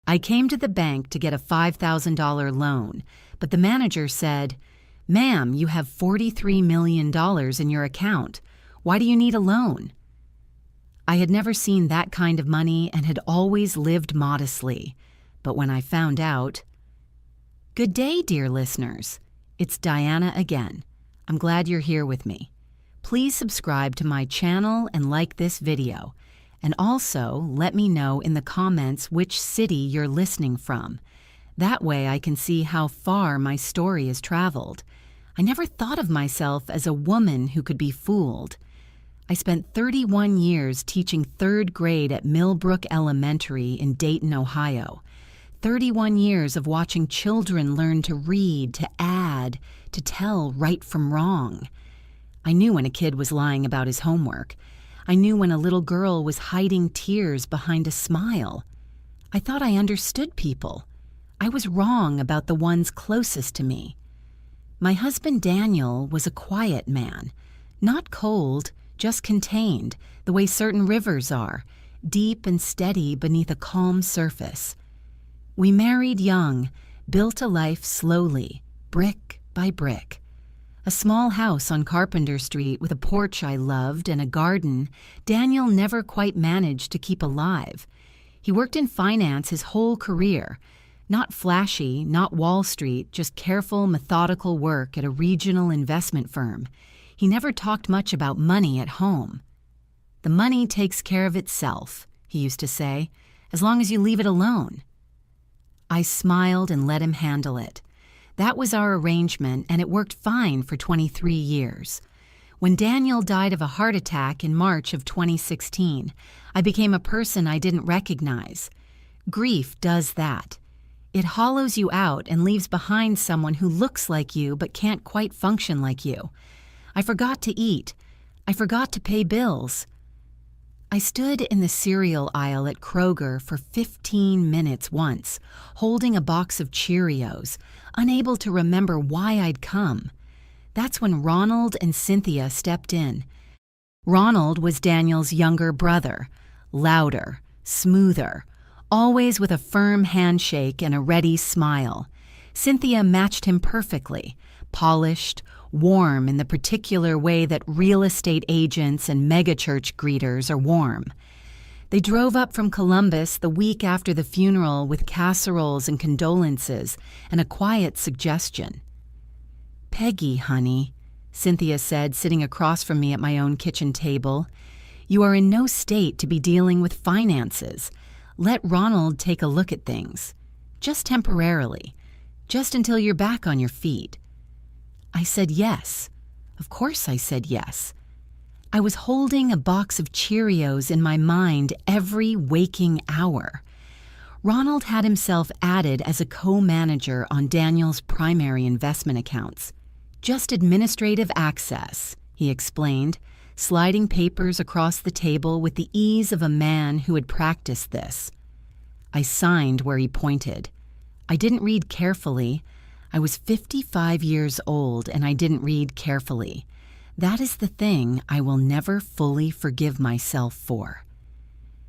I came to the bank to get a $5,000 loan, but the manager said, "Ma'am, you have $43 million in your account. Why do you need a loan?" I had never seen that kind of money and had always lived modestly. But when I found out... Good day, dear listeners. It's Diana again. I'm glad you're here with me. Please subscribe to my channel and like this video. And also let me know in the comments which city you're listening from. That way I can see how far my story has traveled. I never thought of myself as a woman who could be fooled. I spent 31 years teaching 3rd grade at Millbrook Elementary in Dayton, Ohio. 31 years of watching children learn to read, to add, to tell right from wrong. I knew when a kid was lying about his homework. I knew when a little girl was hiding tears behind a smile. I thought I understood people. I was wrong about the ones closest to me. My husband Daniel was a quiet man, not cold, just contained, the way certain rivers are, deep and steady beneath a calm surface. We married young, built a life slowly, brick by brick. A small house on Carpenter Street with a porch I loved and a garden Daniel never quite managed to keep alive. He worked in finance his whole career. Not flashy, not Wall Street, just careful, methodical work at a regional investment firm. He never talked much about money at home. "The money takes care of itself," he used to say, "as long as you leave it alone." I smiled and let him handle it. That was our arrangement, and it worked fine for 23 years. When Daniel died of a heart attack in March of 2016, I became a person I didn't recognize. Grief does that. It hollows you out and leaves behind someone who looks like you but can't quite function like you. I forgot to eat. I forgot to pay bills. I stood in the cereal aisle at Kroger for 15 minutes once, holding a box of Cheerios, unable to remember why I'd come. That's when Ronald and Cynthia stepped in. Ronald was Daniel's younger brother, louder, smoother, always with a firm handshake and a ready smile. Cynthia matched him perfectly, polished, warm in the particular way that real estate agents and megachurch greeters are warm. They drove up from Columbus the week after the funeral with casseroles and condolences and a quiet suggestion. "Peggy, honey," Cynthia said, sitting across from me at my own kitchen table, "you are in no state to be dealing with finances. Let Ronald take a look at things. Just temporarily. Just until you're back on your feet." I said yes. Of course I said yes. I was holding a box of Cheerios in my mind every waking hour. Ronald had himself added as a co-manager on Daniel's primary investment accounts. "Just administrative access," he explained, sliding papers across the table with the ease of a man who had practiced this. I signed where he pointed. I didn't read carefully. I was 55 years old and I didn't read carefully. That is the thing I will never fully forgive myself for.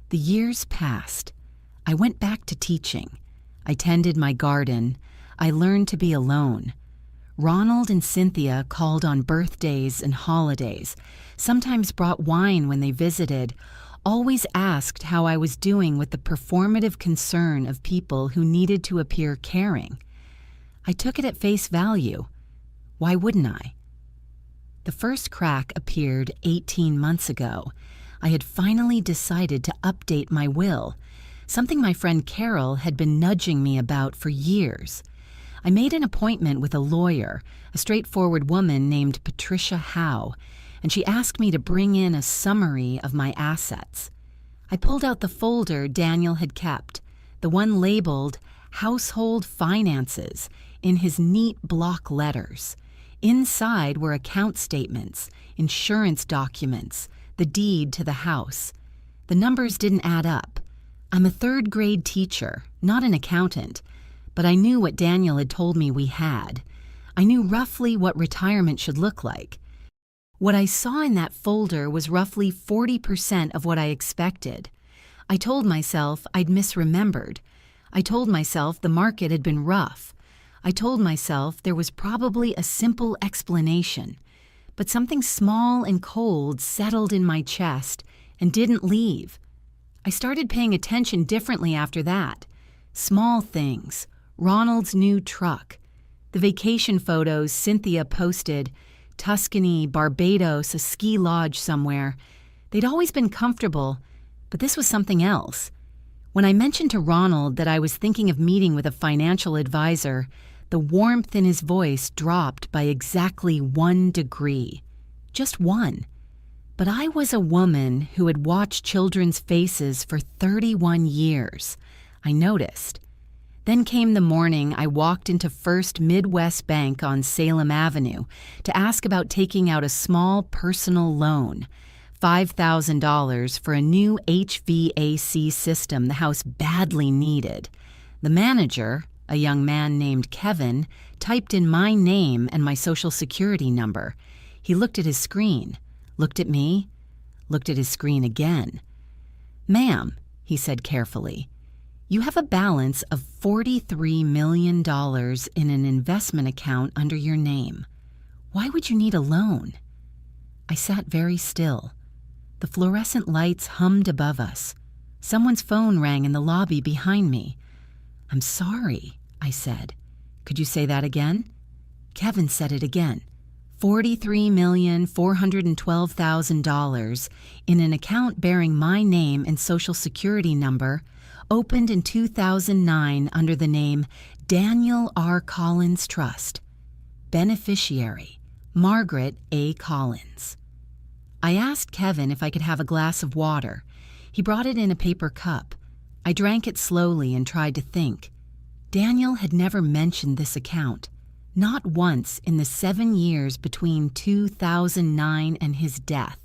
The years passed. I went back to teaching. I tended my garden. I learned to be alone. Ronald and Cynthia called on birthdays and holidays, sometimes brought wine when they visited, always asked how I was doing with the performative concern of people who needed to appear caring. I took it at face value. Why wouldn't I? The first crack appeared 18 months ago. I had finally decided to update my will, something my friend Carol had been nudging me about for years. I made an appointment with a lawyer, a straightforward woman named Patricia Howe, and she asked me to bring in a summary of my assets. I pulled out the folder Daniel had kept, the one labeled Household Finances, in his neat block letters. Inside were account statements, insurance documents, the deed to the house. The numbers didn't add up. I'm a 3rd grade teacher, not an accountant, but I knew what Daniel had told me we had. I knew roughly what retirement should look like. What I saw in that folder was roughly 40% of what I expected. I told myself I'd misremembered. I told myself the market had been rough. I told myself there was probably a simple explanation, but something small and cold settled in my chest and didn't leave. I started paying attention differently after that. Small things, Ronald's new truck, the vacation photos Cynthia posted, Tuscany, Barbados, a ski lodge somewhere. They'd always been comfortable, but this was something else. When I mentioned to Ronald that I was thinking of meeting with a financial advisor, the warmth in his voice dropped by exactly 1 degree. Just one. But I was a woman who had watched children's faces for 31 years. I noticed. Then came the morning I walked into First Midwest Bank on Salem Avenue to ask about taking out a small personal loan, $5,000 for a new HVAC system the house badly needed. The manager, a young man named Kevin, typed in my name and my social security number. He looked at his screen, looked at me, looked at his screen again. "Ma'am," he said carefully, "you have a balance of $43 million in an investment account under your name. Why would you need a loan?" I sat very still. The fluorescent lights hummed above us. Someone's phone rang in the lobby behind me. "I'm sorry," I said. "Could you say that again?" Kevin said it again. $43,412,000 in an account bearing my name and social security number, opened in 2009 under the name Daniel R. Collins Trust. Beneficiary, Margaret A. Collins. I asked Kevin if I could have a glass of water. He brought it in a paper cup. I drank it slowly and tried to think. Daniel had never mentioned this account. Not once in the 7 years between 2009 and his death.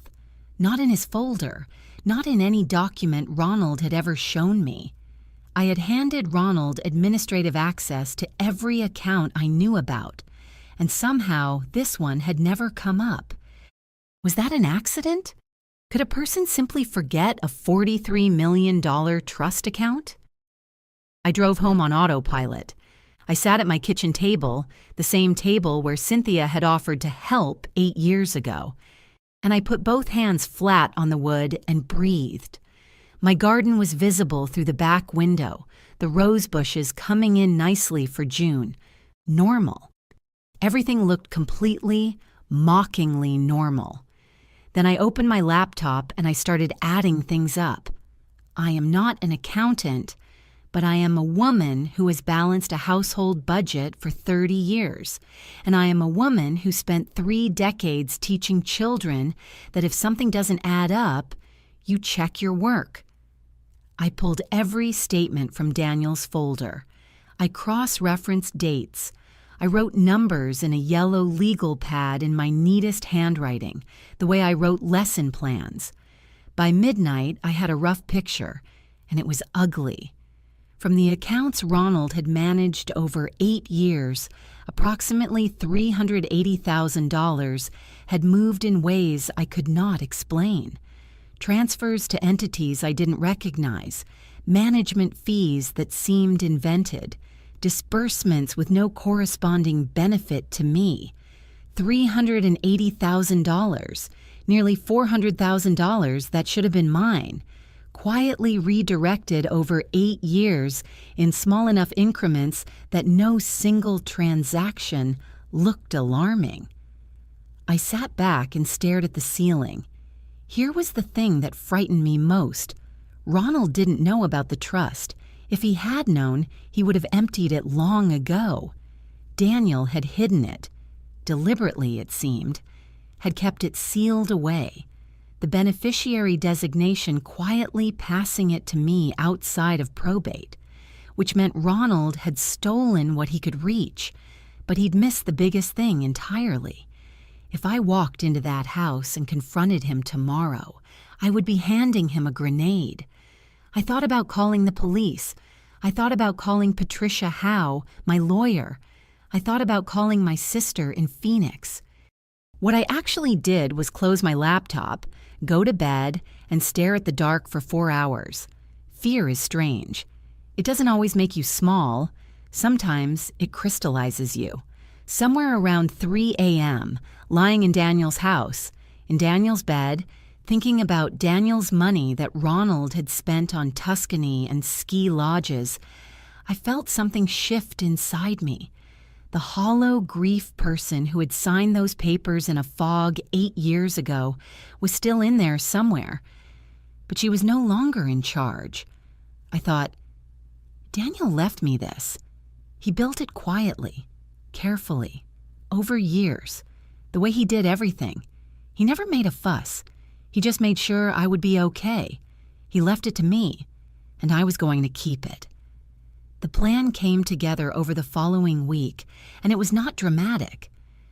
Not in his folder. Not in any document Ronald had ever shown me. I had handed Ronald administrative access to every account I knew about, and somehow this one had never come up. Was that an accident? Could a person simply forget a $43 million trust account? I drove home on autopilot. I sat at my kitchen table, the same table where Cynthia had offered to help 8 years ago, and I put both hands flat on the wood and breathed. My garden was visible through the back window, the rose bushes coming in nicely for June. Normal. Everything looked completely, mockingly normal. Then I opened my laptop and I started adding things up. I am not an accountant, but I am a woman who has balanced a household budget for 30 years, and I am a woman who spent 3 decades teaching children that if something doesn't add up, you check your work. I pulled every statement from Daniel's folder. I cross-referenced dates. I wrote numbers in a yellow legal pad in my neatest handwriting, the way I wrote lesson plans. By midnight, I had a rough picture, and it was ugly. From the accounts Ronald had managed over 8 years, approximately $380,000 had moved in ways I could not explain. Transfers to entities I didn't recognize, management fees that seemed invented, disbursements with no corresponding benefit to me. $380,000, nearly $400,000 that should have been mine, quietly redirected over 8 years in small enough increments that no single transaction looked alarming. I sat back and stared at the ceiling. Here was the thing that frightened me most. Ronald didn't know about the trust. If he had known, he would have emptied it long ago. Daniel had hidden it, deliberately it seemed, had kept it sealed away, the beneficiary designation quietly passing it to me outside of probate, which meant Ronald had stolen what he could reach, but he'd missed the biggest thing entirely. If I walked into that house and confronted him tomorrow, I would be handing him a grenade. I thought about calling the police. I thought about calling Patricia Howe, my lawyer. I thought about calling my sister in Phoenix. What I actually did was close my laptop, go to bed, and stare at the dark for 4 hours. Fear is strange. It doesn't always make you small. Sometimes it crystallizes you. Somewhere around 3 a.m., lying in Daniel's house, in Daniel's bed, thinking about Daniel's money that Ronald had spent on Tuscany and ski lodges, I felt something shift inside me. The hollow grief person who had signed those papers in a fog 8 years ago was still in there somewhere, but she was no longer in charge. I thought, Daniel left me this. He built it quietly, carefully, over years, the way he did everything. He never made a fuss. He just made sure I would be okay. He left it to me, and I was going to keep it. The plan came together over the following week, and it was not dramatic.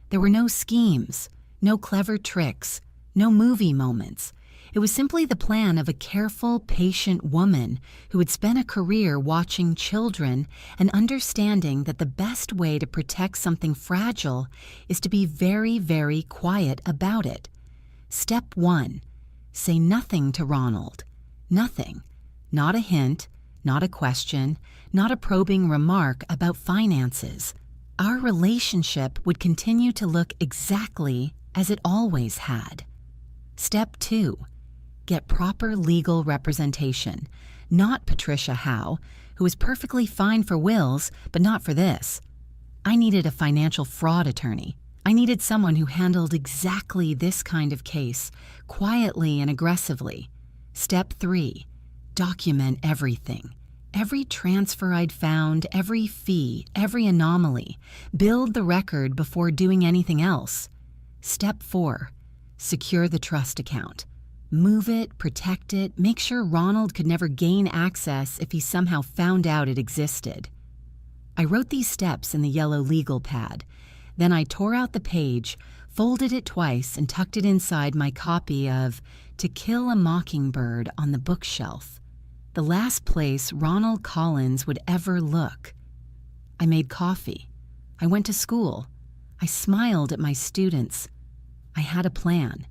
There were no schemes, no clever tricks, no movie moments. It was simply the plan of a careful, patient woman who had spent a career watching children and understanding that the best way to protect something fragile is to be very, very quiet about it. Step 1, say nothing to Ronald. Nothing. Not a hint, not a question, not a probing remark about finances. Our relationship would continue to look exactly as it always had. Step 2, get proper legal representation. Not Patricia Howe, who was perfectly fine for wills, but not for this. I needed a financial fraud attorney. I needed someone who handled exactly this kind of case, quietly and aggressively. Step 3, document everything. Every transfer I'd found, every fee, every anomaly. Build the record before doing anything else. Step 4, secure the trust account. Move it, protect it, make sure Ronald could never gain access if he somehow found out it existed. I wrote these steps in the yellow legal pad. Then I tore out the page, folded it twice, and tucked it inside my copy of To Kill a Mockingbird on the bookshelf, the last place Ronald Collins would ever look. I made coffee. I went to school. I smiled at my students. I had a plan.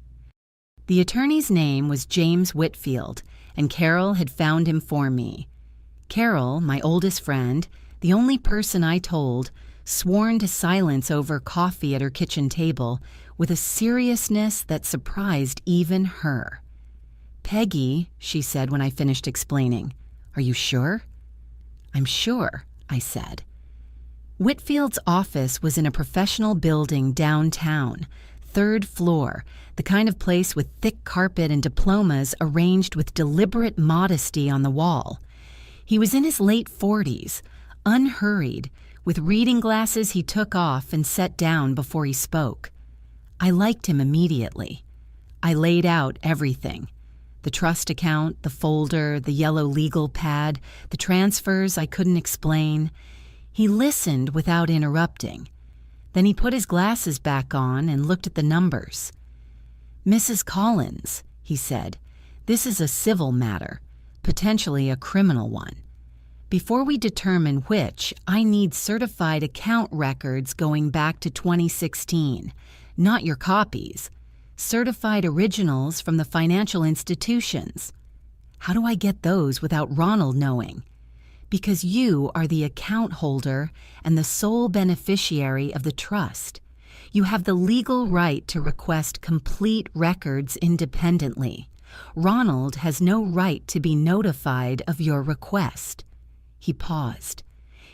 The attorney's name was James Whitfield, and Carol had found him for me. Carol, my oldest friend, the only person I told, sworn to silence over coffee at her kitchen table with a seriousness that surprised even her. "Peggy," she said when I finished explaining, "are you sure?" "I'm sure," I said. Whitfield's office was in a professional building downtown, 3rd floor, the kind of place with thick carpet and diplomas arranged with deliberate modesty on the wall. He was in his late 40s, unhurried, with reading glasses he took off and set down before he spoke. I liked him immediately. I laid out everything. The trust account, the folder, the yellow legal pad, the transfers I couldn't explain. He listened without interrupting. Then he put his glasses back on and looked at the numbers. "Mrs. Collins," he said, "this is a civil matter, potentially a criminal one. Before we determine which, I need certified account records going back to 2016, not your copies. Certified originals from the financial institutions. How do I get those without Ronald knowing? Because you are the account holder and the sole beneficiary of the trust. You have the legal right to request complete records independently. Ronald has no right to be notified of your request." He paused.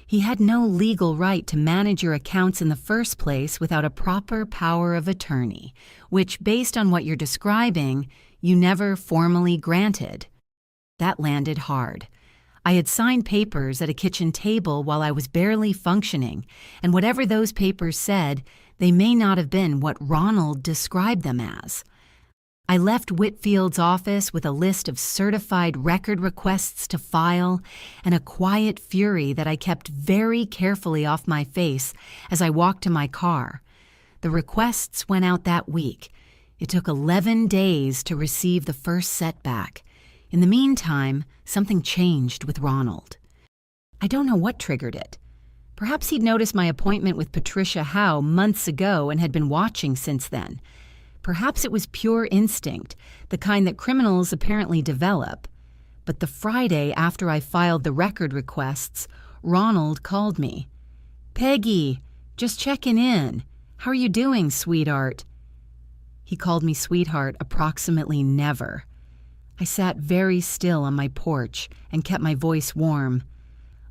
"He had no legal right to manage your accounts in the first place without a proper power of attorney, which, based on what you're describing, you never formally granted." That landed hard. I had signed papers at a kitchen table while I was barely functioning, and whatever those papers said, they may not have been what Ronald described them as. I left Whitfield's office with a list of certified record requests to file and a quiet fury that I kept very carefully off my face as I walked to my car. The requests went out that week. It took 11 days to receive the first setback. In the meantime, something changed with Ronald. I don't know what triggered it. Perhaps he'd noticed my appointment with Patricia Howe months ago and had been watching since then. Perhaps it was pure instinct, the kind that criminals apparently develop. But the Friday after I filed the record requests, Ronald called me. "Peggy, just checking in. How are you doing, sweetheart?" He called me sweetheart approximately never. I sat very still on my porch and kept my voice warm.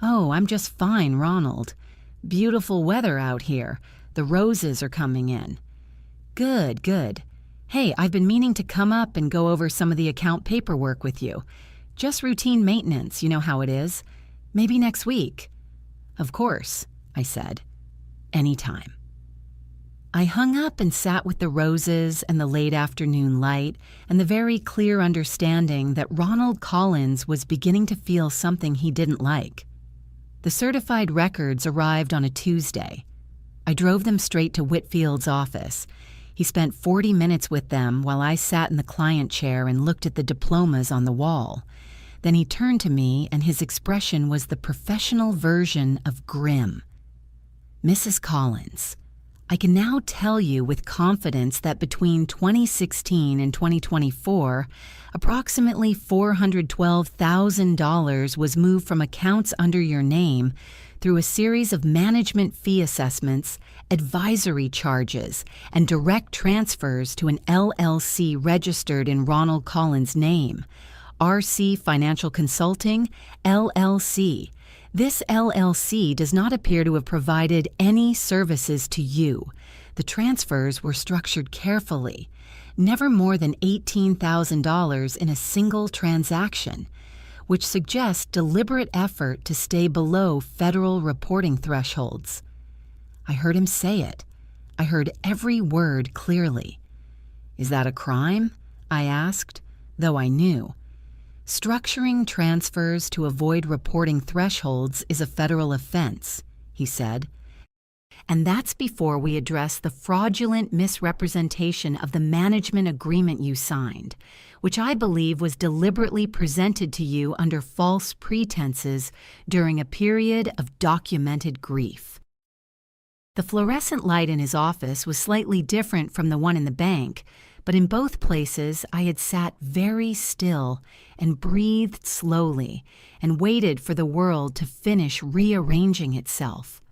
"Oh, I'm just fine, Ronald. Beautiful weather out here. The roses are coming in." "Good, good. Hey, I've been meaning to come up and go over some of the account paperwork with you. Just routine maintenance, you know how it is. Maybe next week." "Of course," I said. "Anytime." I hung up and sat with the roses and the late afternoon light and the very clear understanding that Ronald Collins was beginning to feel something he didn't like. The certified records arrived on a Tuesday. I drove them straight to Whitfield's office. He spent 40 minutes with them while I sat in the client chair and looked at the diplomas on the wall. Then he turned to me and his expression was the professional version of grim. "Mrs. Collins, I can now tell you with confidence that between 2016 and 2024, approximately $412,000 was moved from accounts under your name through a series of management fee assessments, advisory charges, and direct transfers to an LLC registered in Ronald Collins' name, RC Financial Consulting, LLC. This LLC does not appear to have provided any services to you. The transfers were structured carefully, never more than $18,000 in a single transaction, which suggests deliberate effort to stay below federal reporting thresholds." I heard him say it. I heard every word clearly. "Is that a crime?" I asked, though I knew. "Structuring transfers to avoid reporting thresholds is a federal offense," he said. "And that's before we address the fraudulent misrepresentation of the management agreement you signed, which I believe was deliberately presented to you under false pretenses during a period of documented grief." The fluorescent light in his office was slightly different from the one in the bank, but in both places I had sat very still and breathed slowly and waited for the world to finish rearranging itself.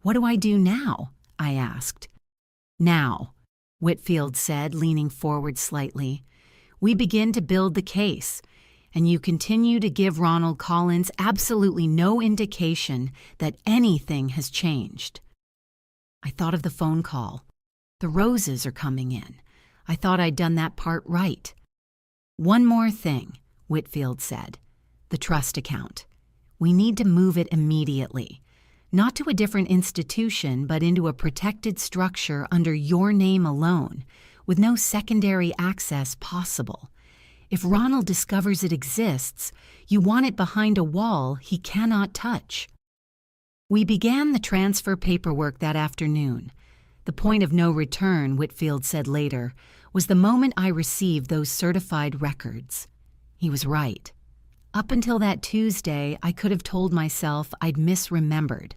"What do I do now?" I asked. "Now," Whitfield said, leaning forward slightly, "we begin to build the case, and you continue to give Ronald Collins absolutely no indication that anything has changed." I thought of the phone call. The roses are coming in. I thought I'd done that part right. "One more thing," Whitfield said. "The trust account. We need to move it immediately. Not to a different institution, but into a protected structure under your name alone, with no secondary access possible. If Ronald discovers it exists, you want it behind a wall he cannot touch." We began the transfer paperwork that afternoon. The point of no return, Whitfield said later, was the moment I received those certified records. He was right. Up until that Tuesday, I could have told myself I'd misremembered.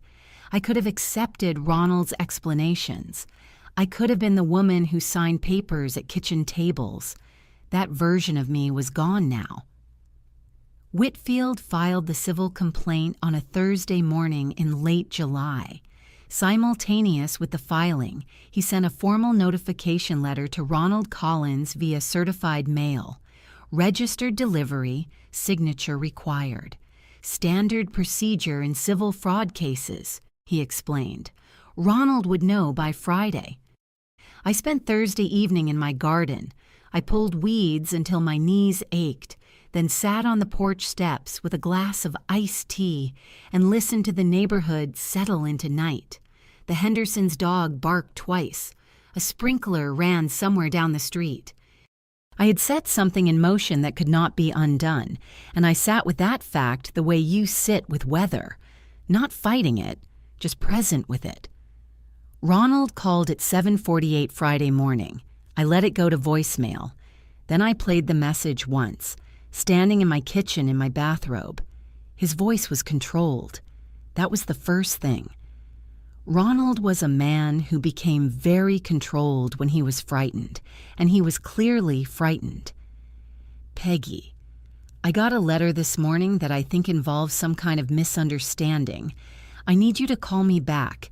I could have accepted Ronald's explanations. I could have been the woman who signed papers at kitchen tables. That version of me was gone now. Whitfield filed the civil complaint on a Thursday morning in late July. Simultaneous with the filing, he sent a formal notification letter to Ronald Collins via certified mail. Registered delivery, signature required. Standard procedure in civil fraud cases, he explained. Ronald would know by Friday. I spent Thursday evening in my garden. I pulled weeds until my knees ached, then sat on the porch steps with a glass of iced tea and listened to the neighborhood settle into night. The Hendersons' dog barked twice. A sprinkler ran somewhere down the street. I had set something in motion that could not be undone, and I sat with that fact the way you sit with weather, not fighting it, just present with it. Ronald called at 7:48 Friday morning. I let it go to voicemail. Then I played the message once, standing in my kitchen in my bathrobe. His voice was controlled. That was the first thing. Ronald was a man who became very controlled when he was frightened, and he was clearly frightened. "Peggy, I got a letter this morning that I think involves some kind of misunderstanding. I need you to call me back.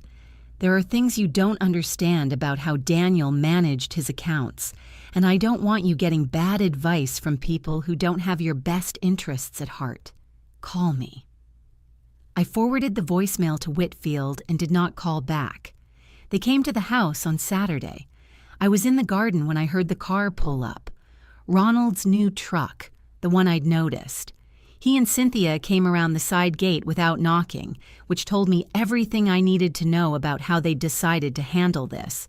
There are things you don't understand about how Daniel managed his accounts, and I don't want you getting bad advice from people who don't have your best interests at heart. Call me." I forwarded the voicemail to Whitfield and did not call back. They came to the house on Saturday. I was in the garden when I heard the car pull up. Ronald's new truck, the one I'd noticed. He and Cynthia came around the side gate without knocking, which told me everything I needed to know about how they decided to handle this.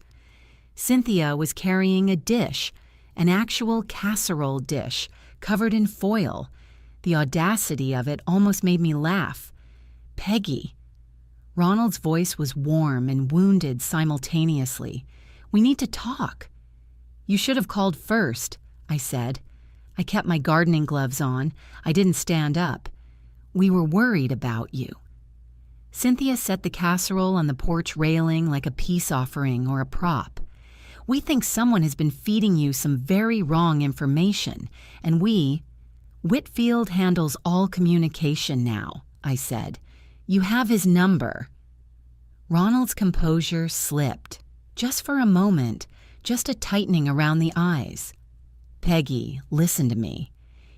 Cynthia was carrying a dish, an actual casserole dish, covered in foil. The audacity of it almost made me laugh. "Peggy." Ronald's voice was warm and wounded simultaneously. "We need to talk." "You should have called first," I said. I kept my gardening gloves on. I didn't stand up. "We were worried about you." Cynthia set the casserole on the porch railing like a peace offering or a prop. "We think someone has been feeding you some very wrong information, and Whitfield handles all communication now," I said. "You have his number." Ronald's composure slipped, just for a moment, just a tightening around the eyes. "Peggy, listen to me.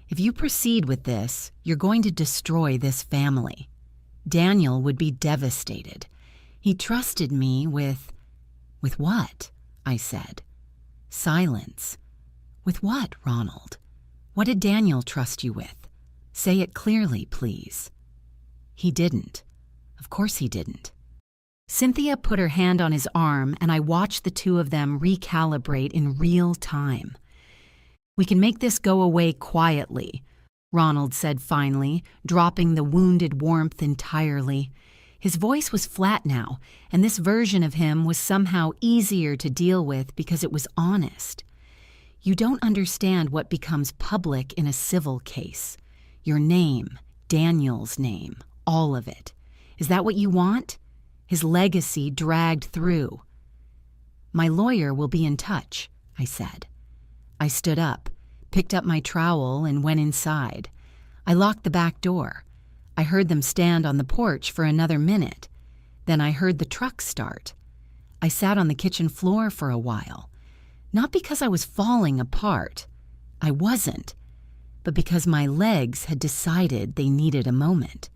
If you proceed with this, you're going to destroy this family. Daniel would be devastated. He trusted me with..." "With what?" I said. Silence. "With what, Ronald? What did Daniel trust you with? Say it clearly, please." "He didn't. Of course he didn't." Cynthia put her hand on his arm, and I watched the two of them recalibrate in real time. "We can make this go away quietly," Ronald said finally, dropping the wounded warmth entirely. His voice was flat now, and this version of him was somehow easier to deal with because it was honest. "You don't understand what becomes public in a civil case. Your name, Daniel's name, all of it. Is that what you want?" His legacy dragged through. "My lawyer will be in touch," I said. I stood up, picked up my trowel, and went inside. I locked the back door. I heard them stand on the porch for another minute. Then I heard the truck start. I sat on the kitchen floor for a while. Not because I was falling apart. I wasn't. But because my legs had decided they needed a moment.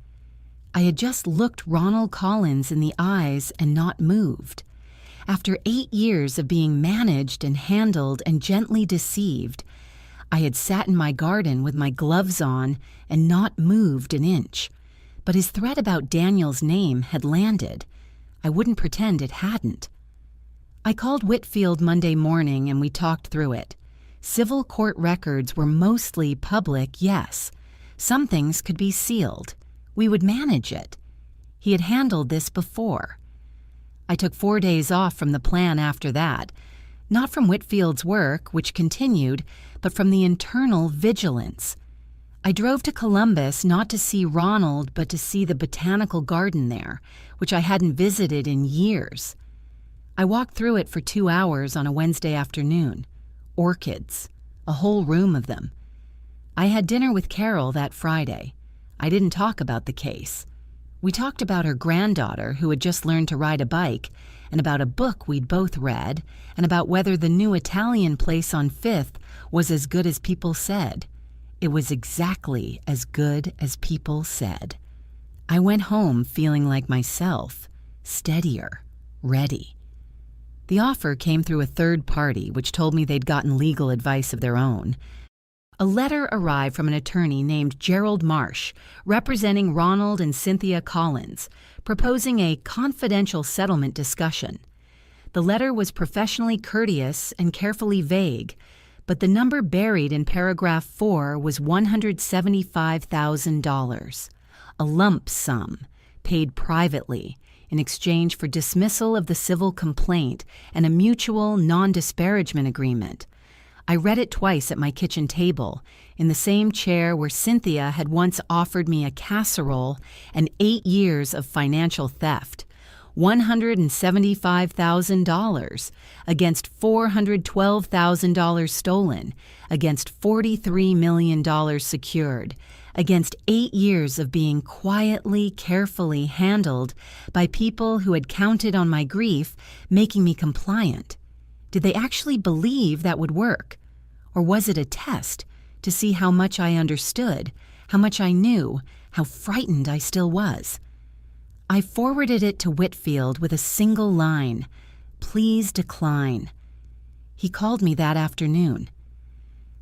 I had just looked Ronald Collins in the eyes and not moved. After 8 years of being managed and handled and gently deceived, I had sat in my garden with my gloves on and not moved an inch. But his threat about Daniel's name had landed. I wouldn't pretend it hadn't. I called Whitfield Monday morning and we talked through it. Civil court records were mostly public, yes. Some things could be sealed. We would manage it. He had handled this before. I took 4 days off from the plan after that, not from Whitfield's work, which continued, but from the internal vigilance. I drove to Columbus not to see Ronald, but to see the botanical garden there, which I hadn't visited in years. I walked through it for 2 hours on a Wednesday afternoon. Orchids, a whole room of them. I had dinner with Carol that Friday. I didn't talk about the case. We talked about her granddaughter who had just learned to ride a bike, and about a book we'd both read, and about whether the new Italian place on 5th was as good as people said. It was exactly as good as people said. I went home feeling like myself, steadier, ready. The offer came through a third party, which told me they'd gotten legal advice of their own. A letter arrived from an attorney named Gerald Marsh, representing Ronald and Cynthia Collins, proposing a confidential settlement discussion. The letter was professionally courteous and carefully vague, but the number buried in paragraph 4 was $175,000, a lump sum, paid privately, in exchange for dismissal of the civil complaint and a mutual non-disparagement agreement. I read it twice at my kitchen table, in the same chair where Cynthia had once offered me a casserole and 8 years of financial theft. $175,000, against $412,000 stolen, against $43 million secured, against 8 years of being quietly, carefully handled by people who had counted on my grief, making me compliant. Did they actually believe that would work? Or was it a test to see how much I understood, how much I knew, how frightened I still was? I forwarded it to Whitfield with a single line, "Please decline." He called me that afternoon.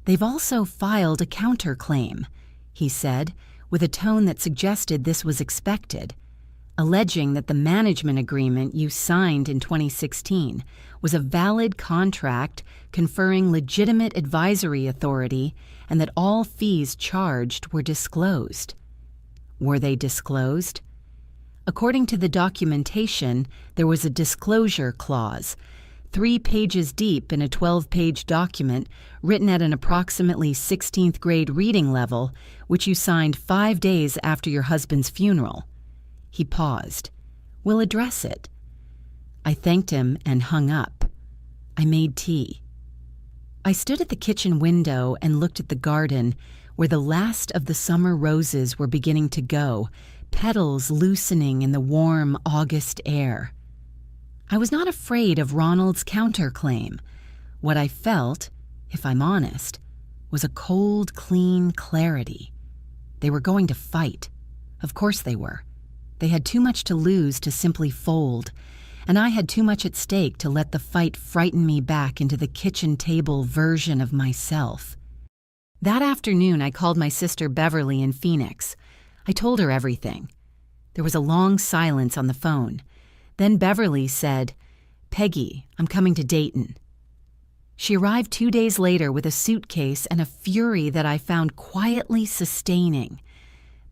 "They've also filed a counterclaim," he said, with a tone that suggested this was expected, alleging that the management agreement you signed in 2016 was a valid contract conferring legitimate advisory authority and that all fees charged were disclosed. Were they disclosed? According to the documentation, there was a disclosure clause, 3 pages deep in a 12-page document written at an approximately 16th grade reading level, which you signed 5 days after your husband's funeral. He paused. "We'll address it." I thanked him and hung up. I made tea. I stood at the kitchen window and looked at the garden, where the last of the summer roses were beginning to go, petals loosening in the warm August air. I was not afraid of Ronald's counterclaim. What I felt, if I'm honest, was a cold, clean clarity. They were going to fight. Of course they were. They had too much to lose to simply fold, and I had too much at stake to let the fight frighten me back into the kitchen table version of myself. That afternoon, I called my sister Beverly in Phoenix. I told her everything. There was a long silence on the phone. Then Beverly said, "Peggy, I'm coming to Dayton." She arrived 2 days later with a suitcase and a fury that I found quietly sustaining.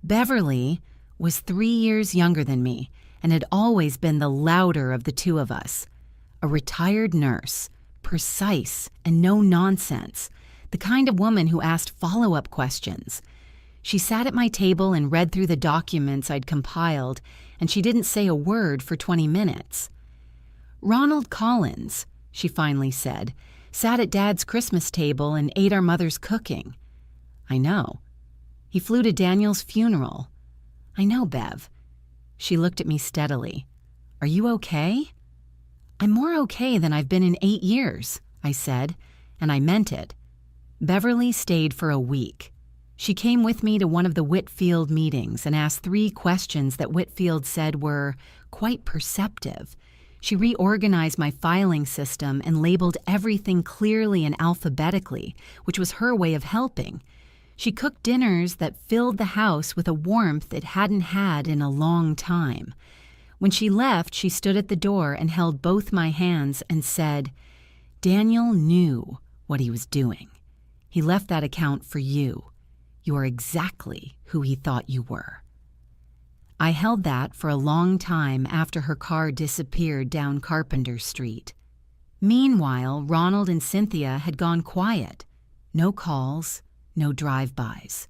Beverly was 3 years younger than me and had always been the louder of the two of us. A retired nurse, precise and no nonsense, the kind of woman who asked follow-up questions. She sat at my table and read through the documents I'd compiled, and she didn't say a word for 20 minutes. "Ronald Collins," she finally said, "sat at Dad's Christmas table and ate our mother's cooking." "I know." "He flew to Daniel's funeral." "I know, Bev." She looked at me steadily. "Are you okay?" "I'm more okay than I've been in 8 years," I said, and I meant it. Beverly stayed for a week. She came with me to one of the Whitfield meetings and asked 3 questions that Whitfield said were quite perceptive. She reorganized my filing system and labeled everything clearly and alphabetically, which was her way of helping. She cooked dinners that filled the house with a warmth it hadn't had in a long time. When she left, she stood at the door and held both my hands and said, "Daniel knew what he was doing. He left that account for you. You are exactly who he thought you were." I held that for a long time after her car disappeared down Carpenter Street. Meanwhile, Ronald and Cynthia had gone quiet. No calls, no drive-bys.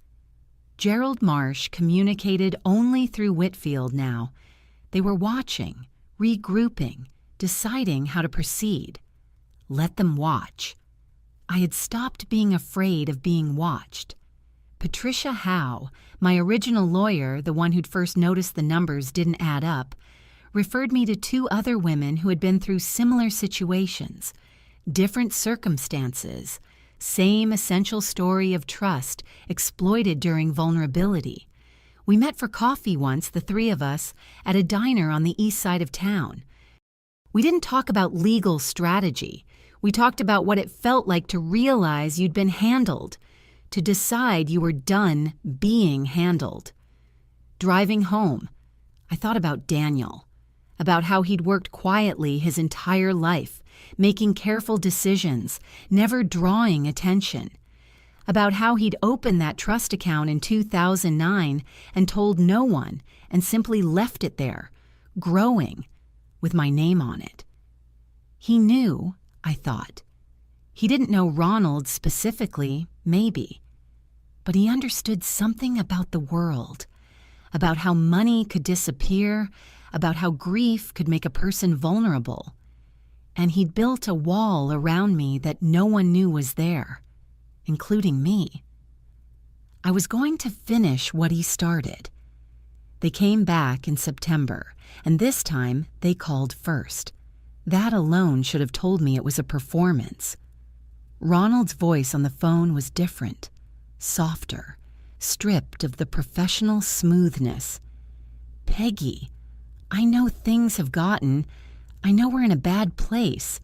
Gerald Marsh communicated only through Whitfield now. They were watching, regrouping, deciding how to proceed. Let them watch. I had stopped being afraid of being watched. Patricia Howe, my original lawyer, the one who'd first noticed the numbers didn't add up, referred me to 2 other women who had been through similar situations, different circumstances, same essential story of trust exploited during vulnerability. We met for coffee once, the 3 of us, at a diner on the east side of town. We didn't talk about legal strategy. We talked about what it felt like to realize you'd been handled, to decide you were done being handled. Driving home, I thought about Daniel, about how he'd worked quietly his entire life, making careful decisions, never drawing attention, about how he'd opened that trust account in 2009 and told no one and simply left it there, growing, with my name on it. He knew, I thought. He didn't know Ronald specifically, maybe, but he understood something about the world, about how money could disappear, about how grief could make a person vulnerable. And he'd built a wall around me that no one knew was there, including me. I was going to finish what he started. They came back in September, and this time they called first. That alone should have told me it was a performance. Ronald's voice on the phone was different, softer, stripped of the professional smoothness. "Peggy, I know things have gotten. I know we're in a bad place.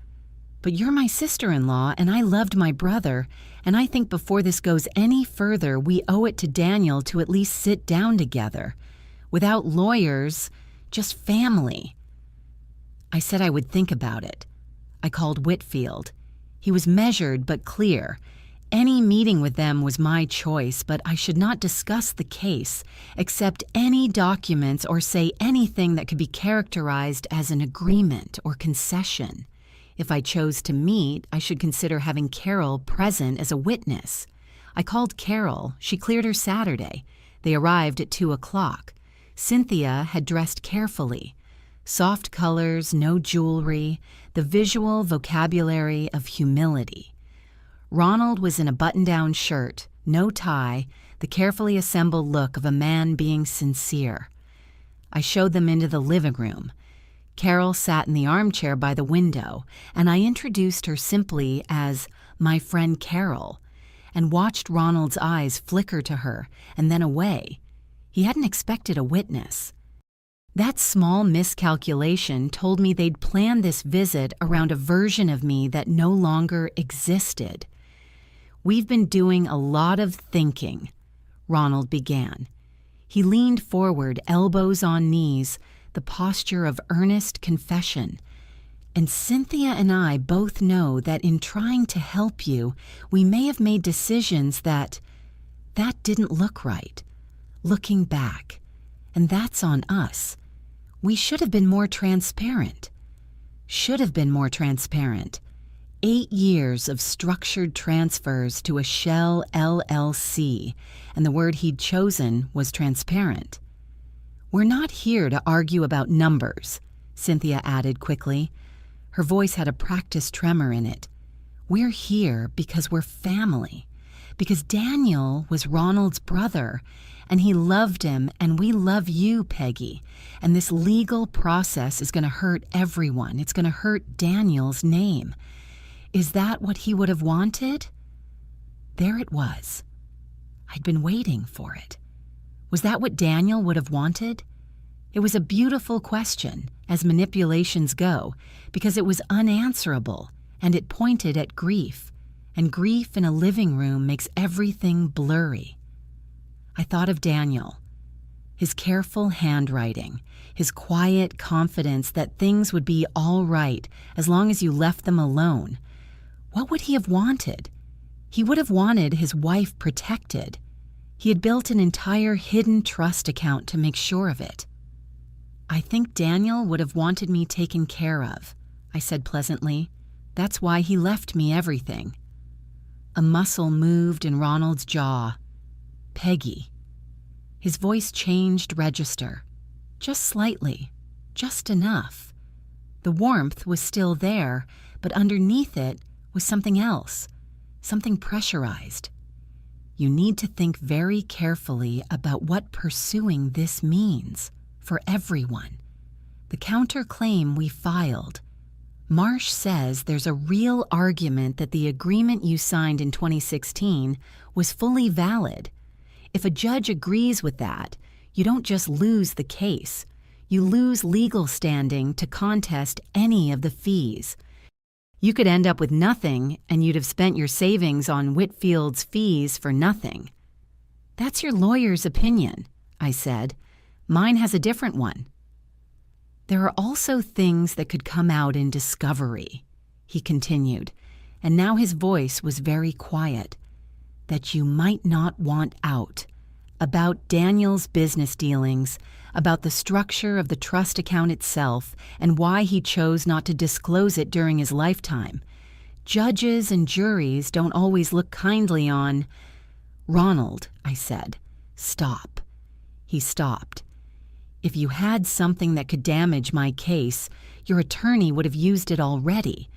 But you're my sister-in-law, and I loved my brother, and I think before this goes any further, we owe it to Daniel to at least sit down together. Without lawyers, just family." I said I would think about it. I called Whitfield. He was measured but clear. Any meeting with them was my choice, but I should not discuss the case, accept any documents, or say anything that could be characterized as an agreement or concession. If I chose to meet, I should consider having Carol present as a witness. I called Carol. She cleared her Saturday. They arrived at 2:00. Cynthia had dressed carefully. Soft colors, no jewelry, the visual vocabulary of humility. Ronald was in a button-down shirt, no tie, the carefully assembled look of a man being sincere. I showed them into the living room. Carol sat in the armchair by the window, and I introduced her simply as my friend Carol, and watched Ronald's eyes flicker to her and then away. He hadn't expected a witness. That small miscalculation told me they'd planned this visit around a version of me that no longer existed. "We've been doing a lot of thinking," Ronald began. He leaned forward, elbows on knees, the posture of earnest confession. "And Cynthia and I both know that in trying to help you, we may have made decisions that didn't look right, looking back. And that's on us. We should have been more transparent. 8 years of structured transfers to a shell LLC, and the word he'd chosen was transparent. "We're not here to argue about numbers," Cynthia added quickly. Her voice had a practiced tremor in it. "We're here because we're family, because Daniel was Ronald's brother, and he loved him, and we love you, Peggy. And this legal process is going to hurt everyone. It's going to hurt Daniel's name. Is that what he would have wanted?" There it was. I'd been waiting for it. Was that what Daniel would have wanted? It was a beautiful question, as manipulations go, because it was unanswerable, and it pointed at grief, and grief in a living room makes everything blurry. I thought of Daniel, his careful handwriting, his quiet confidence that things would be all right as long as you left them alone. What would he have wanted? He would have wanted his wife protected. He had built an entire hidden trust account to make sure of it. "I think Daniel would have wanted me taken care of," I said pleasantly. "That's why he left me everything." A muscle moved in Ronald's jaw. "Peggy." His voice changed register. Just slightly. Just enough. The warmth was still there, but underneath it was something else. Something pressurized. "You need to think very carefully about what pursuing this means for everyone. The counterclaim we filed. Marsh says there's a real argument that the agreement you signed in 2016 was fully valid. If a judge agrees with that, you don't just lose the case. You lose legal standing to contest any of the fees. You could end up with nothing, and you'd have spent your savings on Whitfield's fees for nothing." "That's your lawyer's opinion," I said. "Mine has a different one." "There are also things that could come out in discovery," he continued, and now his voice was very quiet, "that you might not want out, about Daniel's business dealings, about the structure of the trust account itself, and why he chose not to disclose it during his lifetime. Judges and juries don't always look kindly on—" "Ronald," I said, "stop." He stopped. If you had something that could damage my case, your attorney would have used it already.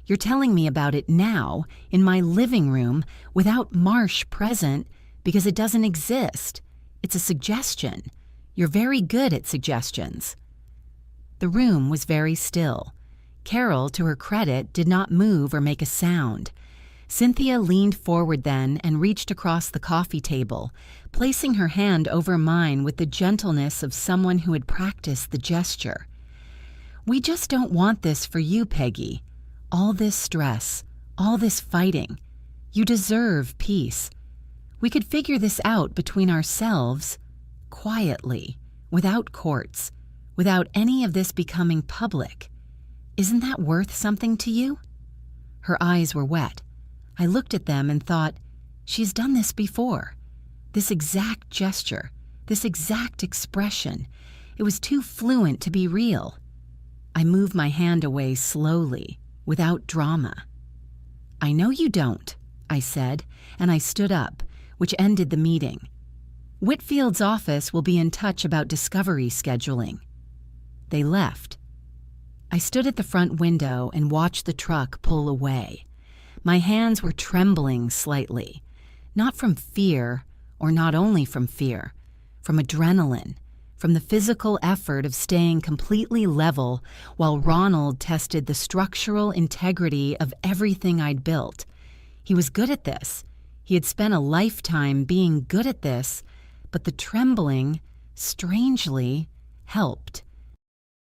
You're telling me about it now, in my living room, without Marsh present, because it doesn't exist. It's a suggestion. You're very good at suggestions." The room was very still. Carol, to her credit, did not move or make a sound. Cynthia leaned forward then and reached across the coffee table, placing her hand over mine with the gentleness of someone who had practiced the gesture. "We just don't want this for you, Peggy. All this stress, all this fighting. You deserve peace. We could figure this out between ourselves, quietly, without courts, without any of this becoming public. Isn't that worth something to you?" Her eyes were wet. I looked at them and thought, she's done this before. This exact gesture, this exact expression. It was too fluent to be real. I moved my hand away slowly, without drama. "I know you don't," I said, and I stood up, which ended the meeting. "Whitfield's office will be in touch about discovery scheduling." They left. I stood at the front window and watched the truck pull away. My hands were trembling slightly, not from fear, or not only from fear, from adrenaline, from the physical effort of staying completely level while Ronald tested the structural integrity of everything I'd built. He was good at this. He had spent a lifetime being good at this, but the trembling, strangely, helped.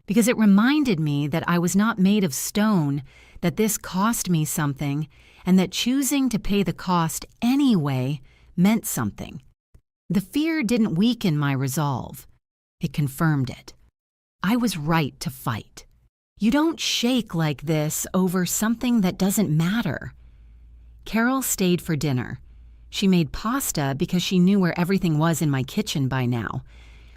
Because it reminded me that I was not made of stone, that this cost me something, and that choosing to pay the cost anyway meant something. The fear didn't weaken my resolve. It confirmed it. I was right to fight. You don't shake like this over something that doesn't matter. Carol stayed for dinner. She made pasta because she knew where everything was in my kitchen by now.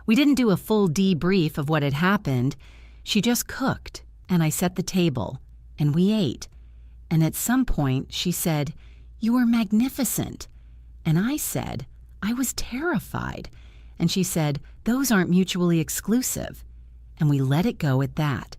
We didn't do a full debrief of what had happened. She just cooked, and I set the table, and we ate. And at some point, she said, "You were magnificent." And I said, "I was terrified." And she said, "Those aren't mutually exclusive." And we let it go at that.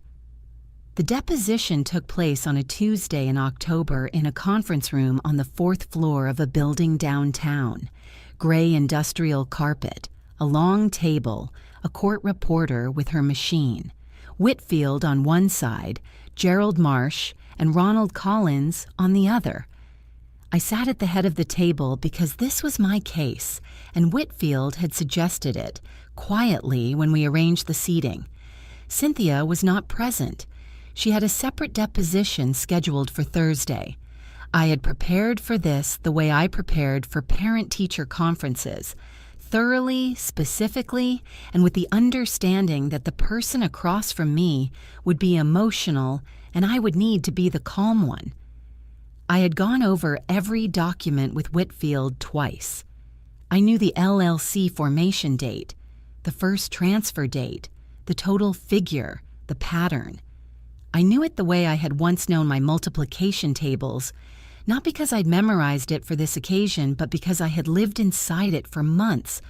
The deposition took place on a Tuesday in October in a conference room on the 4th floor of a building downtown. Gray industrial carpet, a long table, a court reporter with her machine. Whitfield on one side, Gerald Marsh, and Ronald Collins on the other. I sat at the head of the table because this was my case, and Whitfield had suggested it, quietly when we arranged the seating. Cynthia was not present. She had a separate deposition scheduled for Thursday. I had prepared for this the way I prepared for parent-teacher conferences, thoroughly, specifically, and with the understanding that the person across from me would be emotional and I would need to be the calm one. I had gone over every document with Whitfield twice. I knew the LLC formation date, the first transfer date, the total figure, the pattern. I knew it the way I had once known my multiplication tables, not because I'd memorized it for this occasion, but because I had lived inside it for months,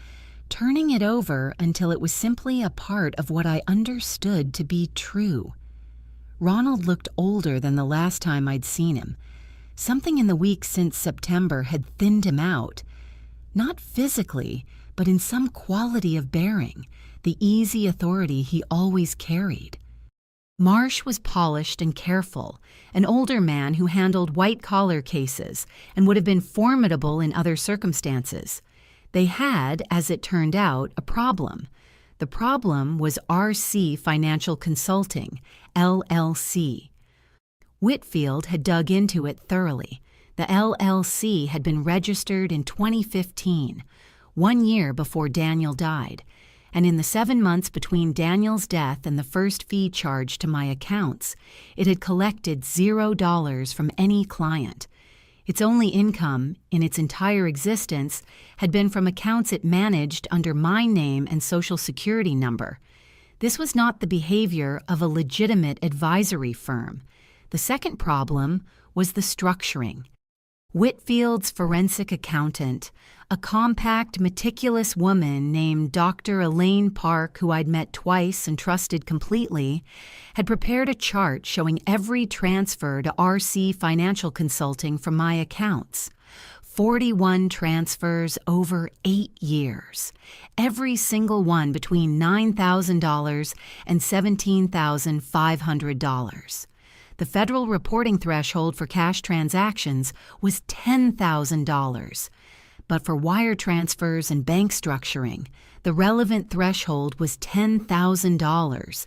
turning it over until it was simply a part of what I understood to be true. Ronald looked older than the last time I'd seen him. Something in the weeks since September had thinned him out. Not physically, but in some quality of bearing, the easy authority he always carried. Marsh was polished and careful, an older man who handled white-collar cases and would have been formidable in other circumstances. They had, as it turned out, a problem. The problem was RC Financial Consulting, LLC. Whitfield had dug into it thoroughly. The LLC had been registered in 2015, 1 year before Daniel died, and in the 7 months between Daniel's death and the first fee charged to my accounts, it had collected $0 from any client. Its only income, in its entire existence, had been from accounts it managed under my name and Social Security number. This was not the behavior of a legitimate advisory firm. The second problem was the structuring. Whitfield's forensic accountant, a compact, meticulous woman named Dr. Elaine Park, who I'd met twice and trusted completely, had prepared a chart showing every transfer to RC Financial Consulting from my accounts. 41 transfers over 8 years, every single one between $9,000 and $17,500. The federal reporting threshold for cash transactions was $10,000, but for wire transfers and bank structuring, the relevant threshold was $10,000,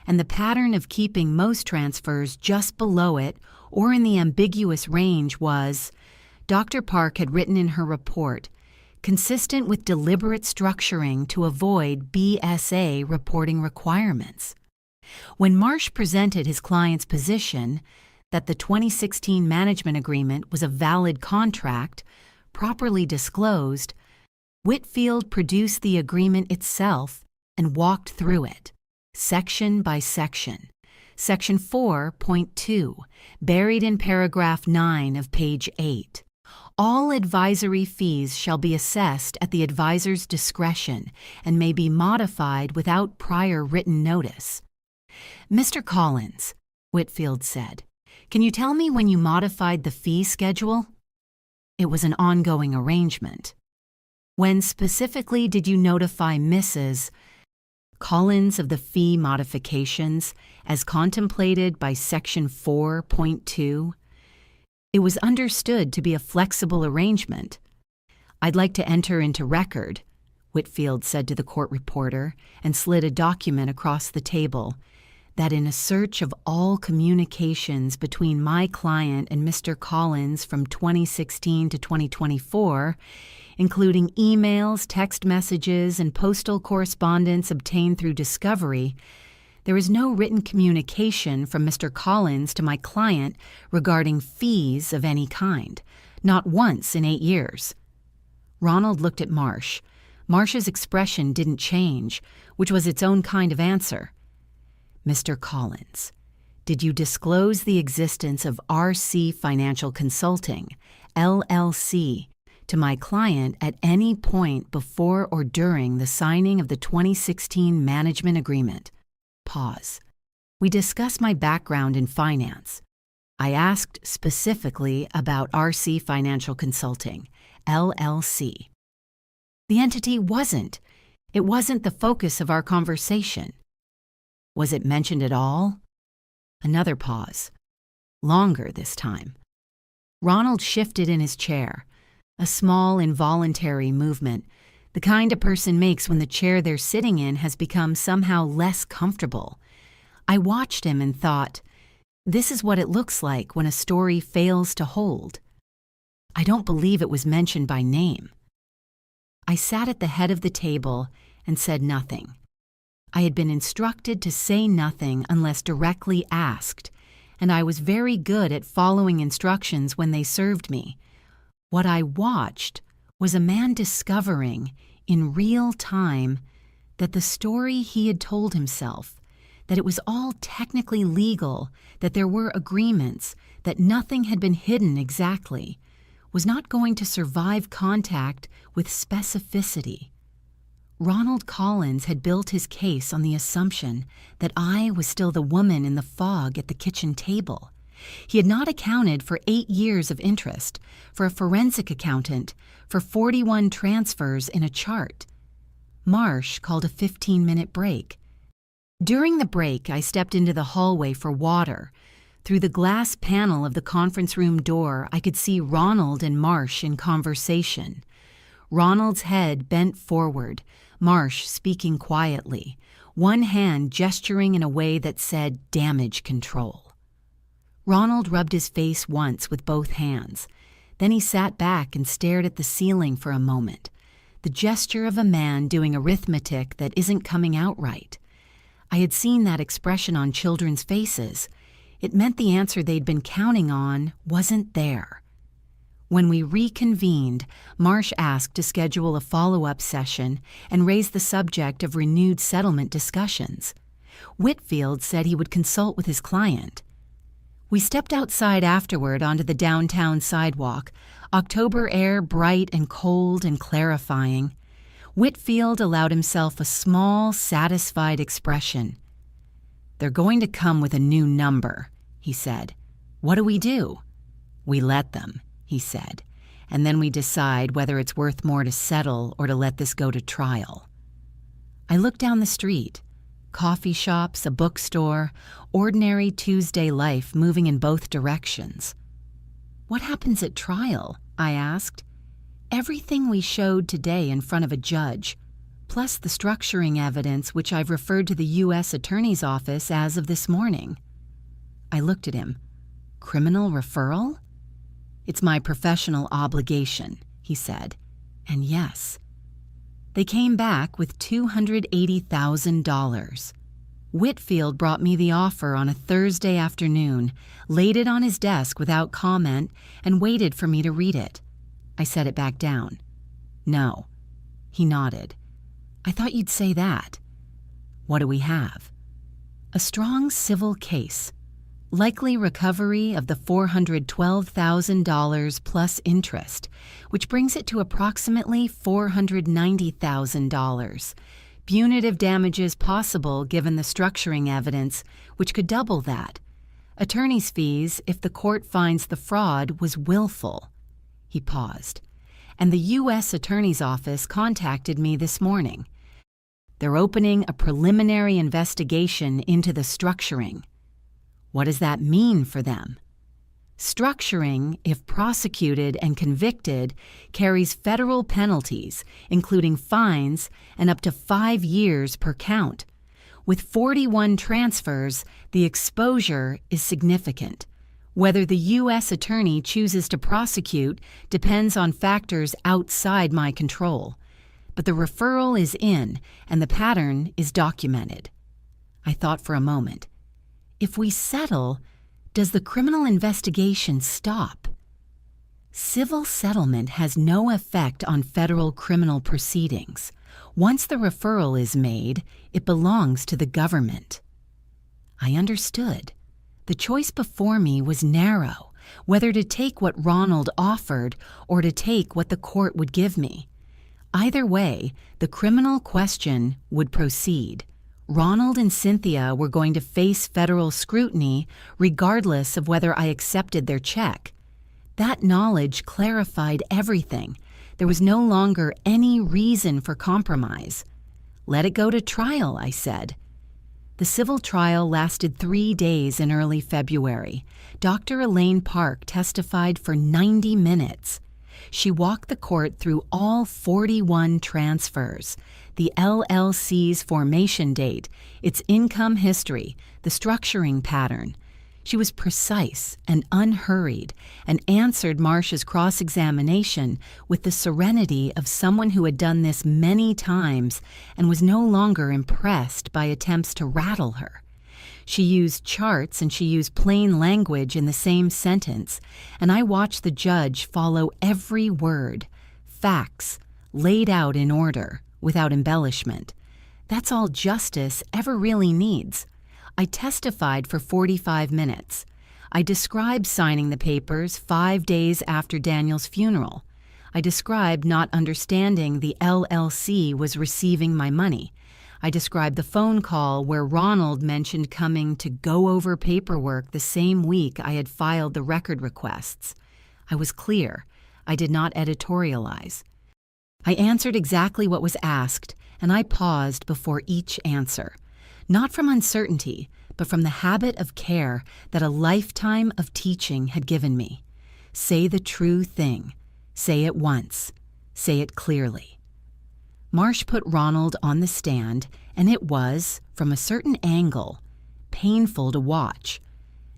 and the pattern of keeping most transfers just below it or in the ambiguous range was, Dr. Park had written in her report, consistent with deliberate structuring to avoid BSA reporting requirements. When Marsh presented his client's position that the 2016 management agreement was a valid contract, properly disclosed, Whitfield produced the agreement itself and walked through it, section by section. Section 4.2, buried in paragraph 9 of page 8. All advisory fees shall be assessed at the advisor's discretion and may be modified without prior written notice. Mr. Collins, Whitfield said, can you tell me when you modified the fee schedule? It was an ongoing arrangement. When specifically did you notify Mrs. Collins of the fee modifications as contemplated by Section 4.2? It was understood to be a flexible arrangement. I'd like to enter into record, Whitfield said to the court reporter and slid a document across the table, that in a search of all communications between my client and Mr. Collins from 2016 to 2024, including emails, text messages, and postal correspondence obtained through discovery, there is no written communication from Mr. Collins to my client regarding fees of any kind, not once in 8 years. Ronald looked at Marsh. Marsh's expression didn't change, which was its own kind of answer. Mr. Collins, did you disclose the existence of RC Financial Consulting, LLC, to my client at any point before or during the signing of the 2016 management agreement? Pause. We discussed my background in finance. I asked specifically about RC Financial Consulting, LLC. The entity wasn't. It wasn't the focus of our conversation. Was it mentioned at all? Another pause. Longer this time. Ronald shifted in his chair, a small involuntary movement, the kind a person makes when the chair they're sitting in has become somehow less comfortable. I watched him and thought, this is what it looks like when a story fails to hold. I don't believe it was mentioned by name. I sat at the head of the table and said nothing. I had been instructed to say nothing unless directly asked, and I was very good at following instructions when they served me. What I watched was a man discovering, in real time, that the story he had told himself, that it was all technically legal, that there were agreements, that nothing had been hidden exactly, was not going to survive contact with specificity. Ronald Collins had built his case on the assumption that I was still the woman in the fog at the kitchen table. He had not accounted for 8 years of interest, for a forensic accountant, for 41 transfers in a chart. Marsh called a 15-minute break. During the break, I stepped into the hallway for water. Through the glass panel of the conference room door, I could see Ronald and Marsh in conversation. Ronald's head bent forward, Marsh speaking quietly, one hand gesturing in a way that said damage control. Ronald rubbed his face once with both hands. Then he sat back and stared at the ceiling for a moment, the gesture of a man doing arithmetic that isn't coming out right. I had seen that expression on children's faces. It meant the answer they'd been counting on wasn't there. When we reconvened, Marsh asked to schedule a follow-up session and raise the subject of renewed settlement discussions. Whitfield said he would consult with his client. We stepped outside afterward onto the downtown sidewalk, October air bright and cold and clarifying. Whitfield allowed himself a small, satisfied expression. "They're going to come with a new number," he said. "What do we do?" "We let them," he said, "and then we decide whether it's worth more to settle or to let this go to trial." I looked down the street. Coffee shops, a bookstore, ordinary Tuesday life moving in both directions. "What happens at trial?" I asked. "Everything we showed today in front of a judge, plus the structuring evidence which I've referred to the U.S. Attorney's Office as of this morning." I looked at him. "Criminal referral?" "It's my professional obligation," he said. And yes. They came back with $280,000. Whitfield brought me the offer on a Thursday afternoon, laid it on his desk without comment, and waited for me to read it. I set it back down. "No." He nodded. "I thought you'd say that." "What do we have?" "A strong civil case. Likely recovery of the $412,000 plus interest, which brings it to approximately $490,000. Punitive damages possible given the structuring evidence, which could double that. Attorney's fees if the court finds the fraud was willful." He paused. "And the U.S. Attorney's Office contacted me this morning. They're opening a preliminary investigation into the structuring." "What does that mean for them?" "Structuring, if prosecuted and convicted, carries federal penalties, including fines and up to 5 years per count. With 41 transfers, the exposure is significant. Whether the U.S. attorney chooses to prosecute depends on factors outside my control. But the referral is in, and the pattern is documented." I thought for a moment. If we settle, does the criminal investigation stop? Civil settlement has no effect on federal criminal proceedings. Once the referral is made, it belongs to the government. I understood. The choice before me was narrow, whether to take what Ronald offered or to take what the court would give me. Either way, the criminal question would proceed. Ronald and Cynthia were going to face federal scrutiny regardless of whether I accepted their check. That knowledge clarified everything. There was no longer any reason for compromise. "Let it go to trial," I said. The civil trial lasted 3 days in early February. Dr. Elaine Park testified for 90 minutes. She walked the court through all 41 transfers, the LLC's formation date, its income history, the structuring pattern. She was precise and unhurried and answered Marcia's cross-examination with the serenity of someone who had done this many times and was no longer impressed by attempts to rattle her. She used charts and she used plain language in the same sentence, and I watched the judge follow every word, facts, laid out in order, without embellishment. That's all justice ever really needs. I testified for 45 minutes. I described signing the papers 5 days after Daniel's funeral. I described not understanding the LLC was receiving my money. I described the phone call where Ronald mentioned coming to go over paperwork the same week I had filed the record requests. I was clear. I did not editorialize. I answered exactly what was asked, and I paused before each answer. Not from uncertainty, but from the habit of care that a lifetime of teaching had given me. Say the true thing. Say it once. Say it clearly. Marsh put Ronald on the stand, and it was, from a certain angle, painful to watch.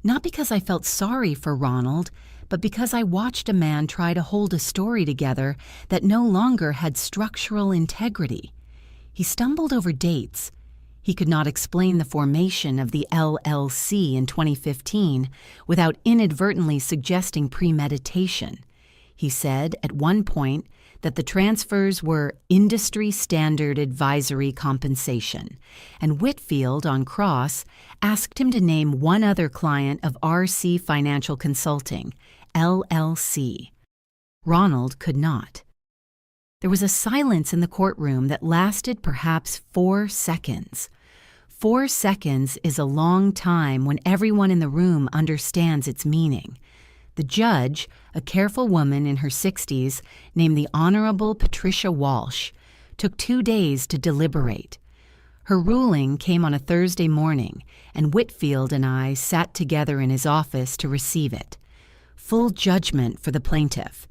Not because I felt sorry for Ronald, but because I watched a man try to hold a story together that no longer had structural integrity. He stumbled over dates. He could not explain the formation of the LLC in 2015 without inadvertently suggesting premeditation. He said, at one point, that the transfers were industry standard advisory compensation, and Whitfield, on cross, asked him to name one other client of RC Financial Consulting, LLC. Ronald could not. There was a silence in the courtroom that lasted perhaps 4 seconds. 4 seconds is a long time when everyone in the room understands its meaning. The judge, a careful woman in her 60s named the Honorable Patricia Walsh, took 2 days to deliberate. Her ruling came on a Thursday morning, and Whitfield and I sat together in his office to receive it. Full judgment for the plaintiff.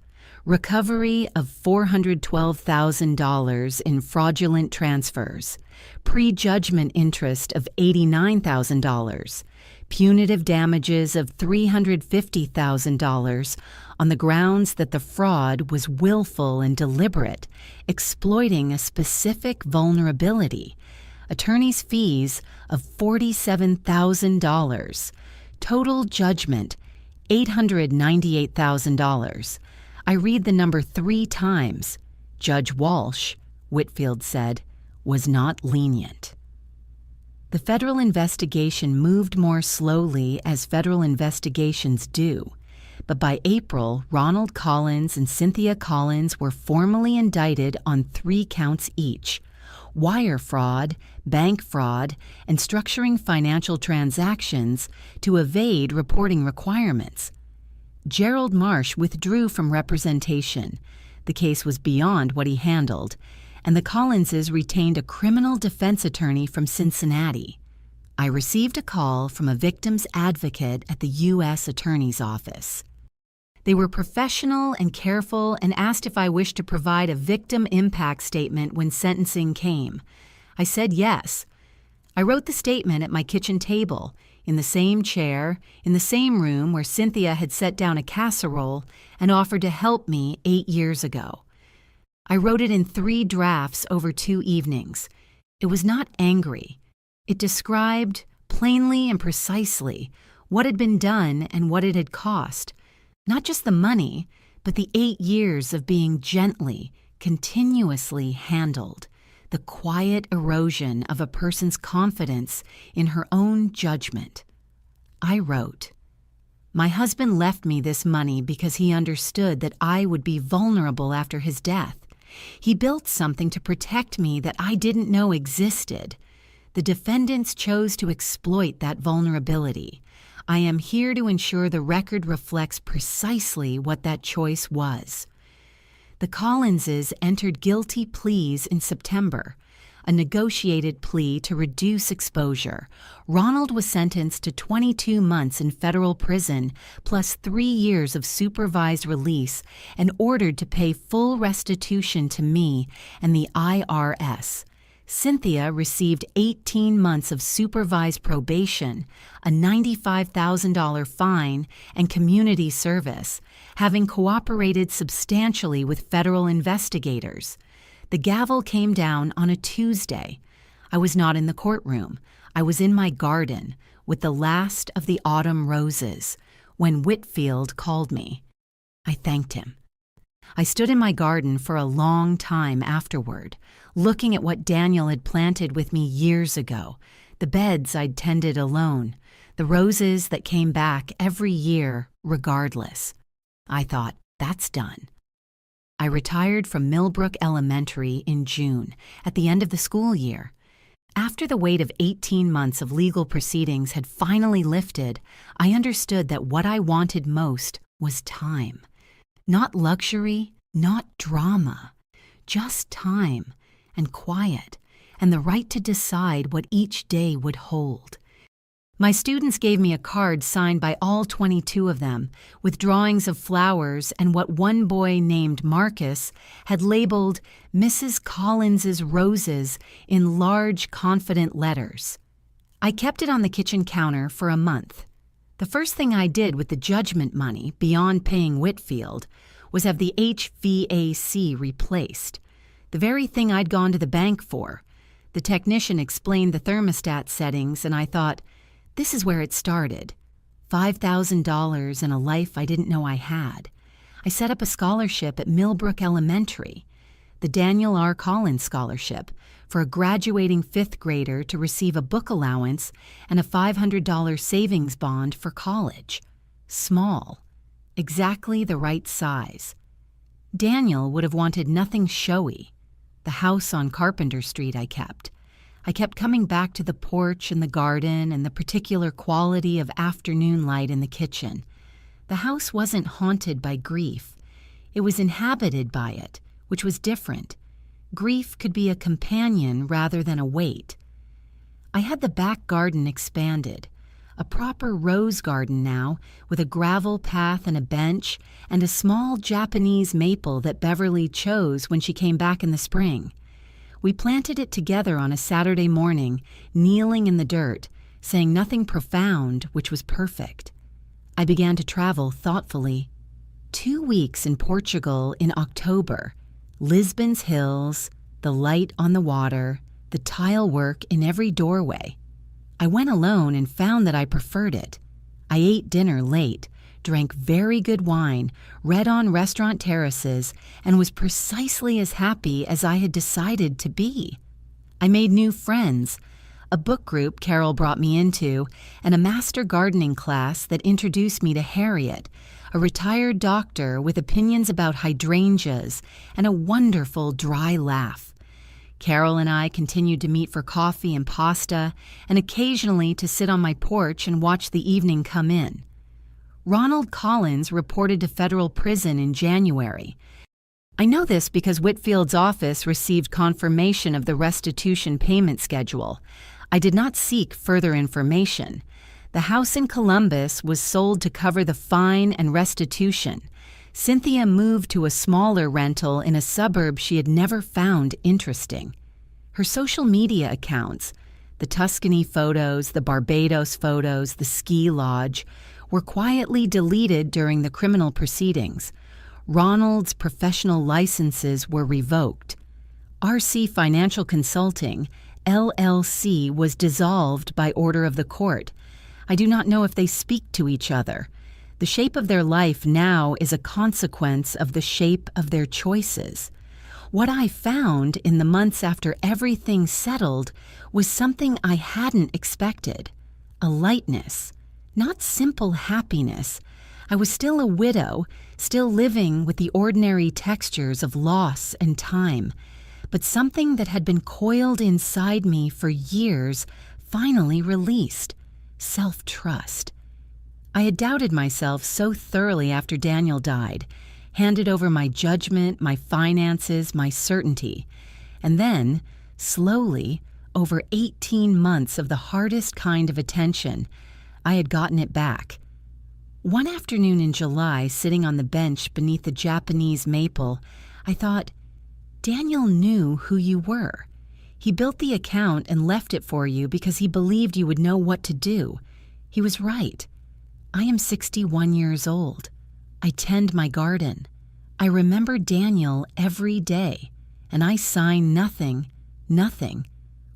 Recovery of $412,000 in fraudulent transfers. Prejudgment interest of $89,000. Punitive damages of $350,000 on the grounds that the fraud was willful and deliberate, exploiting a specific vulnerability. Attorney's fees of $47,000. Total judgment, $898,000. I read the number 3 times. Judge Walsh, Whitfield said, was not lenient. The federal investigation moved more slowly as federal investigations do, but by April, Ronald Collins and Cynthia Collins were formally indicted on 3 counts each: wire fraud, bank fraud, and structuring financial transactions to evade reporting requirements. Gerald Marsh withdrew from representation. The case was beyond what he handled, and the Collinses retained a criminal defense attorney from Cincinnati. I received a call from a victim's advocate at the U.S. Attorney's Office. They were professional and careful and asked if I wished to provide a victim impact statement when sentencing came. I said yes. I wrote the statement at my kitchen table, in the same chair, in the same room where Cynthia had set down a casserole and offered to help me 8 years ago. I wrote it in 3 drafts over 2 evenings. It was not angry. It described, plainly and precisely, what had been done and what it had cost. Not just the money, but the 8 years of being gently, continuously handled. The quiet erosion of a person's confidence in her own judgment. I wrote, "My husband left me this money because he understood that I would be vulnerable after his death. He built something to protect me that I didn't know existed. The defendants chose to exploit that vulnerability. I am here to ensure the record reflects precisely what that choice was." The Collinses entered guilty pleas in September, a negotiated plea to reduce exposure. Ronald was sentenced to 22 months in federal prison, plus 3 years of supervised release, and ordered to pay full restitution to me and the IRS. Cynthia received 18 months of supervised probation, a $95,000 fine, and community service, having cooperated substantially with federal investigators. The gavel came down on a Tuesday. I was not in the courtroom. I was in my garden with the last of the autumn roses when Whitfield called me. I thanked him. I stood in my garden for a long time afterward, looking at what Daniel had planted with me years ago, the beds I'd tended alone, the roses that came back every year regardless. I thought, that's done. I retired from Millbrook Elementary in June, at the end of the school year. After the weight of 18 months of legal proceedings had finally lifted, I understood that what I wanted most was time. Not luxury, not drama, just time and quiet and the right to decide what each day would hold. My students gave me a card signed by all 22 of them, with drawings of flowers and what one boy named Marcus had labeled Mrs. Collins's Roses in large, confident letters. I kept it on the kitchen counter for a month. The first thing I did with the judgment money, beyond paying Whitfield, was have the HVAC replaced. The very thing I'd gone to the bank for. The technician explained the thermostat settings, and I thought, this is where it started. $5,000 and a life I didn't know I had. I set up a scholarship at Millbrook Elementary, the Daniel R. Collins Scholarship, for a graduating fifth grader to receive a book allowance and a $500 savings bond for college. Small. Exactly the right size. Daniel would have wanted nothing showy. The house on Carpenter Street I kept. I kept coming back to the porch and the garden and the particular quality of afternoon light in the kitchen. The house wasn't haunted by grief. It was inhabited by it, which was different. Grief could be a companion rather than a weight. I had the back garden expanded, a proper rose garden now, with a gravel path and a bench, and a small Japanese maple that Beverly chose when she came back in the spring. We planted it together on a Saturday morning, kneeling in the dirt, saying nothing profound, which was perfect. I began to travel thoughtfully. 2 weeks in Portugal in October. Lisbon's hills, the light on the water, the tile work in every doorway. I went alone and found that I preferred it. I ate dinner late, drank very good wine, read on restaurant terraces, and was precisely as happy as I had decided to be. I made new friends, a book group Carol brought me into, and a master gardening class that introduced me to Harriet, a retired doctor with opinions about hydrangeas and a wonderful dry laugh. Carol and I continued to meet for coffee and pasta, and occasionally to sit on my porch and watch the evening come in. Ronald Collins reported to federal prison in January. I know this because Whitfield's office received confirmation of the restitution payment schedule. I did not seek further information. The house in Columbus was sold to cover the fine and restitution. Cynthia moved to a smaller rental in a suburb she had never found interesting. Her social media accounts, the Tuscany photos, the Barbados photos, the ski lodge, were quietly deleted during the criminal proceedings. Ronald's professional licenses were revoked. RC Financial Consulting, LLC, was dissolved by order of the court. I do not know if they speak to each other. The shape of their life now is a consequence of the shape of their choices. What I found in the months after everything settled was something I hadn't expected, a lightness, not simple happiness. I was still a widow, still living with the ordinary textures of loss and time, but something that had been coiled inside me for years finally released. Self-trust. I had doubted myself so thoroughly after Daniel died, handed over my judgment, my finances, my certainty, and then, slowly, over 18 months of the hardest kind of attention, I had gotten it back. One afternoon in July, sitting on the bench beneath the Japanese maple, I thought, Daniel knew who you were. He built the account and left it for you because he believed you would know what to do. He was right. I am 61 years old. I tend my garden. I remember Daniel every day, and I sign nothing,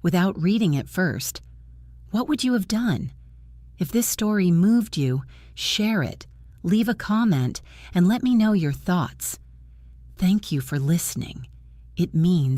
without reading it first. What would you have done? If this story moved you, share it, leave a comment, and let me know your thoughts. Thank you for listening. It means